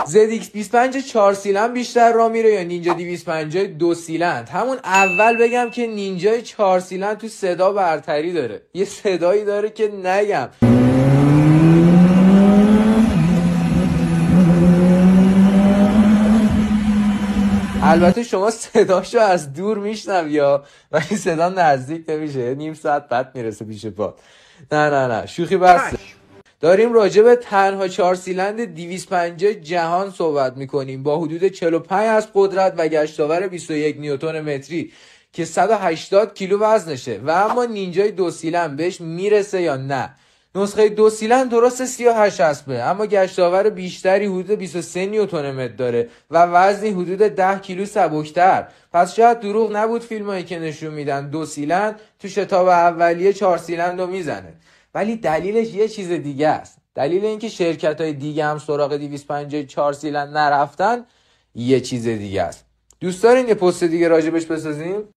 ZX25 4 سیلند بیشتر را میره یا نینجا 250 2 سیلند؟ همون اول بگم که نینجا 4 سیلند تو صدا برتری داره. یه صدایی داره که نگم. البته شما صداشو از دور میشنوی یا ولی صدا نزدیک نمیشه، نیم ساعت بعد میرسه پیش پا. نه شوخی بسته. داریم راجع به تنها 4 سیلند 250 جهان صحبت میکنیم با حدود 45 از قدرت و گشتاور 21 نیوتن متری که 180 کیلو وزنشه. و اما نینجای 2 سیلند بهش میرسه یا نه؟ نسخه 2 سیلند درست 38 اسبه اما گشتاور بیشتری حدود 23 نیوتن متر داره و وزنی حدود 10 کیلو سبکتر. پس شاید دروغ نبود فیلمایی که نشون میدن 2 سیلند تو شتاب اولیه 4 سیلند رو میزنه. ولی دلیلش یه چیز دیگه است. دلیل اینکه شرکت‌های دیگه هم سراغ 250 4 سیلند نرفتن یه چیز دیگه است. دوست دارین یه پست دیگه راجبش بسازیم؟